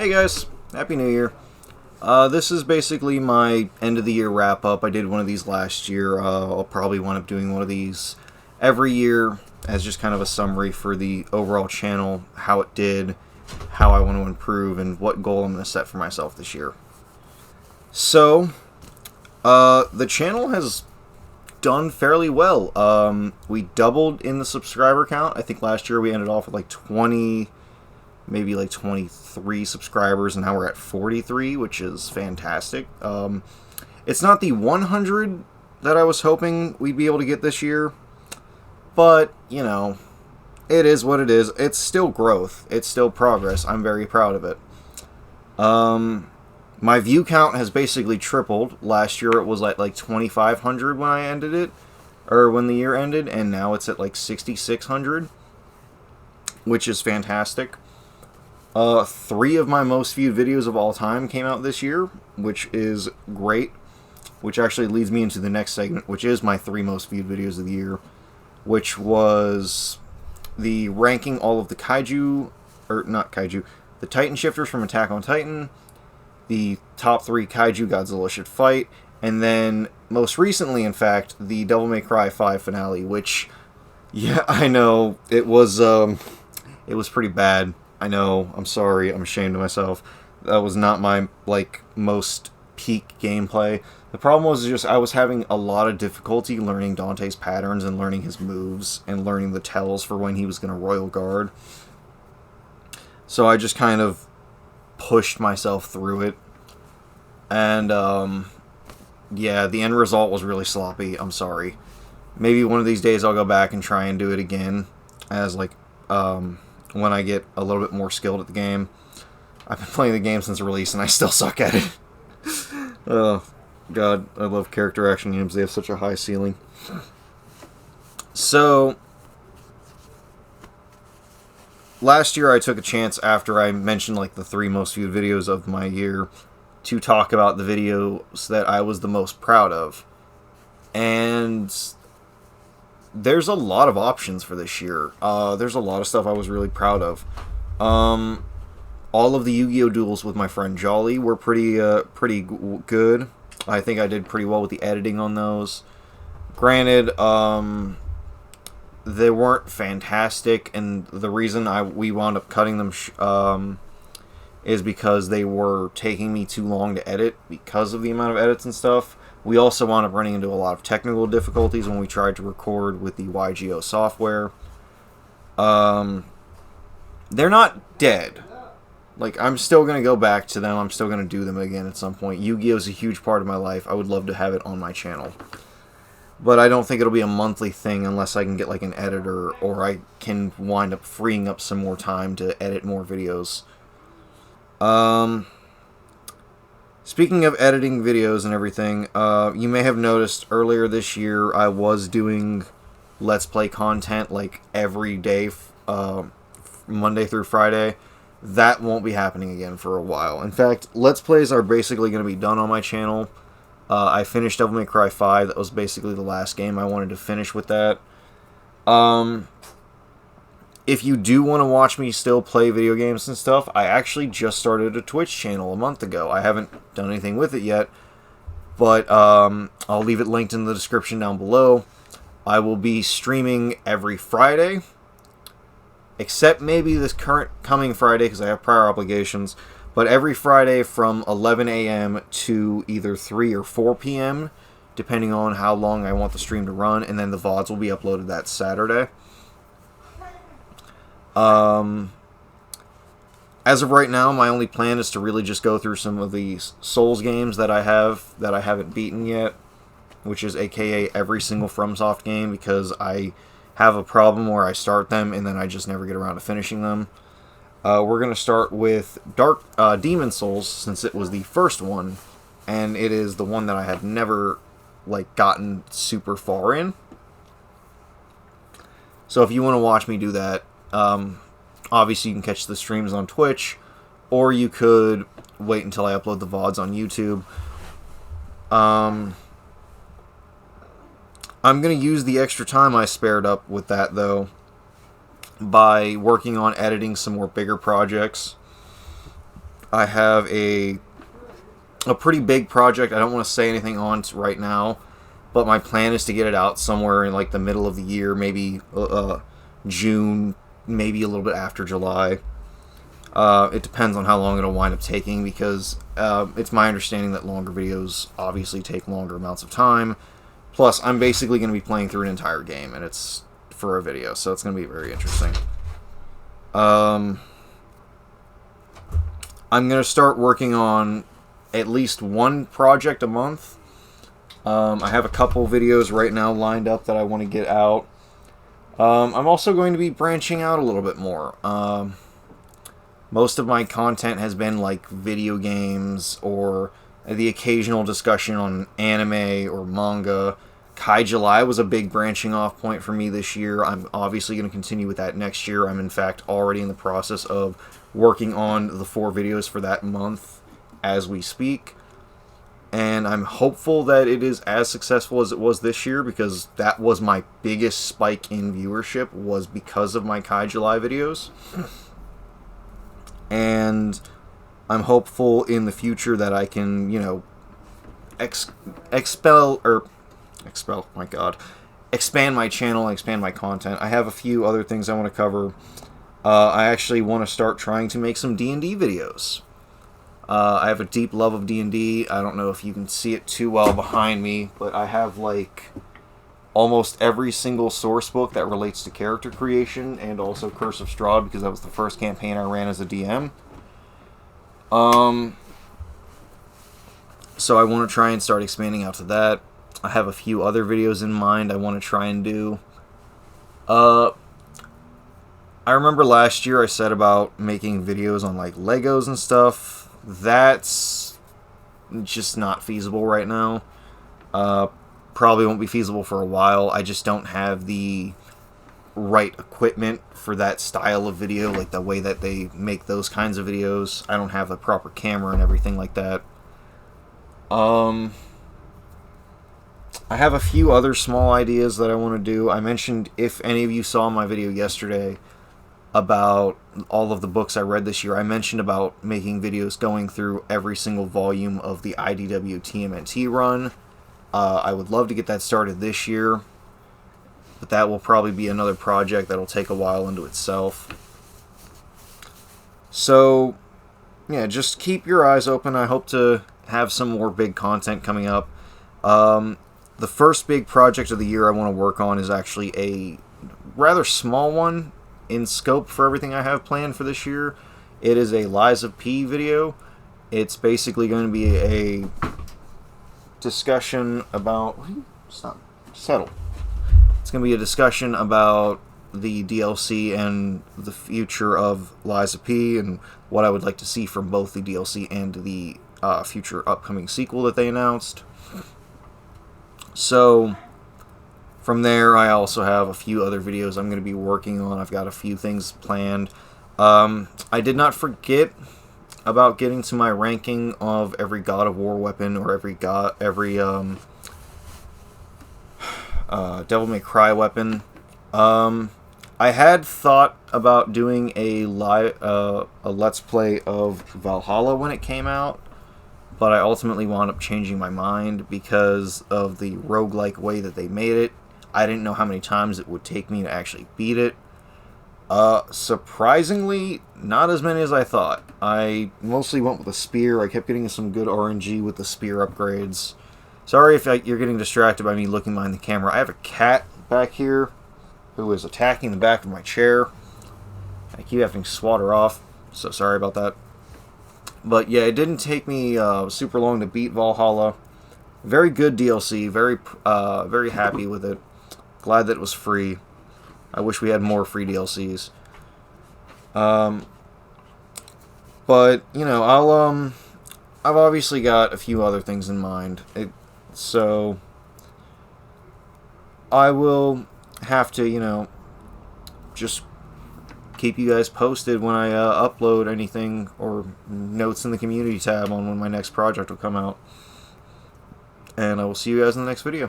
Hey guys, Happy New Year. This is basically my end of the year wrap up. I did one of these last year. I'll probably wind up doing one of these every year as just kind of a summary for the overall channel, how it did, how I want to improve, and what goal I'm going to set for myself this year. So, the channel has done fairly well. We doubled in the subscriber count. I think last year we ended off with like 20, maybe like 23 subscribers, and now we're at 43, which is fantastic. It's not the 100 that I was hoping we'd be able to get this year, but, you know, it is what it is. It's still growth. It's still progress. I'm very proud of it. My view count has basically tripled. Last year it was at like 2,500 when I ended it, or when the year ended, and now it's at like 6,600, which is fantastic. 3 of my most viewed videos of all time came out this year, which is great. Which actually leads me into the next segment, which is my 3 most viewed videos of the year, which was the ranking all of the kaiju, or not kaiju, the Titan shifters from Attack on Titan, the top 3 kaiju Godzilla should fight, and then most recently, in fact, the Devil May Cry 5 finale, which, yeah, I know, it was pretty bad. I know, I'm sorry, I'm ashamed of myself. That was not my, like, most peak gameplay. The problem was just I was having a lot of difficulty learning Dante's patterns and learning his moves and learning the tells for when he was going to Royal Guard. So I just kind of pushed myself through it. And, yeah, the end result was really sloppy. I'm sorry. Maybe one of these days I'll go back and try and do it again as, like, when I get a little bit more skilled at the game. I've been playing the game since release and I still suck at it. Oh, God, I love character action games. They have such a high ceiling. So, last year I took a chance after I mentioned like the 3 most viewed videos of my year to talk about the videos that I was the most proud of. And there's a lot of options for this year. There's a lot of stuff I was really proud of. All of the Yu-Gi-Oh! Duels with my friend Jolly were pretty good. I think I did pretty well with the editing on those. Granted, they weren't fantastic, and the reason we wound up cutting them is because they were taking me too long to edit because of the amount of edits and stuff. We also wound up running into a lot of technical difficulties when we tried to record with the YGO software. They're not dead. Like, I'm still going to go back to them. I'm still going to do them again at some point. Yu-Gi-Oh! Is a huge part of my life. I would love to have it on my channel. But I don't think it'll be a monthly thing unless I can get, like, an editor, or I can wind up freeing up some more time to edit more videos. Speaking of editing videos and everything, you may have noticed earlier this year I was doing Let's Play content, like, every day, Monday through Friday. That won't be happening again for a while. In fact, Let's Plays are basically going to be done on my channel. I finished Devil May Cry 5. That was basically the last game I wanted to finish with that. If you do want to watch me still play video games and stuff, I actually just started a Twitch channel a month ago. I haven't done anything with it yet, but I'll leave it linked in the description down below. I will be streaming every Friday, except maybe this coming Friday because I have prior obligations, but every Friday from 11 a.m. to either 3 or 4 p.m., depending on how long I want the stream to run, and then the VODs will be uploaded that Saturday. As of right now, my only plan is to really just go through some of the Souls games that I haven't beaten yet, which is aka every single FromSoft game, because I have a problem where I start them and then I just never get around to finishing them. We're going to start with Demon Souls, since it was the first one, and it is the one that I have never, like, gotten super far in. So if you want to watch me do that, obviously you can catch the streams on Twitch, or you could wait until I upload the VODs on YouTube. I'm going to use the extra time I spared up with that, though, by working on editing some more bigger projects. I have a pretty big project. I don't want to say anything on right now, but my plan is to get it out somewhere in like the middle of the year, maybe June, maybe a little bit after July. It depends on how long it'll wind up taking, because it's my understanding that longer videos obviously take longer amounts of time. Plus, I'm basically going to be playing through an entire game, and it's for a video, so it's going to be very interesting. I'm going to start working on at least one project a month. I have a couple videos right now lined up that I want to get out. I'm also going to be branching out a little bit more. Most of my content has been like video games or the occasional discussion on anime or manga. Kai July was a big branching off point for me this year. I'm obviously going to continue with that next year. I'm in fact already in the process of working on the 4 videos for that month as we speak. And I'm hopeful that it is as successful as it was this year, because that was my biggest spike in viewership, was because of my Kai July videos. And I'm hopeful in the future that I can, expand my channel, expand my content. I have a few other things I want to cover. I actually want to start trying to make some D&D videos. I have a deep love of D&D. I don't know if you can see it too well behind me, but I have like almost every single source book that relates to character creation, and also Curse of Strahd, because that was the first campaign I ran as a DM. So I want to try and start expanding out to that. I have a few other videos in mind I want to try and do. I remember last year I said about making videos on like Legos and stuff. That's just not feasible right now. Probably won't be feasible for a while. I just don't have the right equipment for that style of video, like the way that they make those kinds of videos. I don't have the proper camera and everything like that. I have a few other small ideas that I want to do. I mentioned, if any of you saw my video yesterday about all of the books I read this year, I mentioned about making videos going through every single volume of the IDW TMNT run. I would love to get that started this year, but that will probably be another project that'll take a while into itself. So, yeah, just keep your eyes open. I hope to have some more big content coming up. The first big project of the year I want to work on is actually a rather small one in scope for everything I have planned for this year. It is a Lies of P video. It's basically going to be a discussion about... Stop. Settle. It's going to be a discussion about the DLC and the future of Lies of P, and what I would like to see from both the DLC and the future upcoming sequel that they announced. So, from there, I also have a few other videos I'm going to be working on. I've got a few things planned. I did not forget about getting to my ranking of every God of War weapon, or every Devil May Cry weapon. I had thought about doing a Let's Play of Valhalla when it came out, but I ultimately wound up changing my mind because of the roguelike way that they made it. I didn't know how many times it would take me to actually beat it. Surprisingly, not as many as I thought. I mostly went with a spear. I kept getting some good RNG with the spear upgrades. Sorry if you're getting distracted by me looking behind the camera. I have a cat back here who is attacking the back of my chair. I keep having to swat her off, so sorry about that. But yeah, it didn't take me super long to beat Valhalla. Very good DLC. Very happy with it. Glad that it was free. I wish we had more free DLCs. But you know, I've obviously got a few other things in mind. So I will have to, just keep you guys posted when I upload anything, or notes in the community tab on when my next project will come out. And I will see you guys in the next video.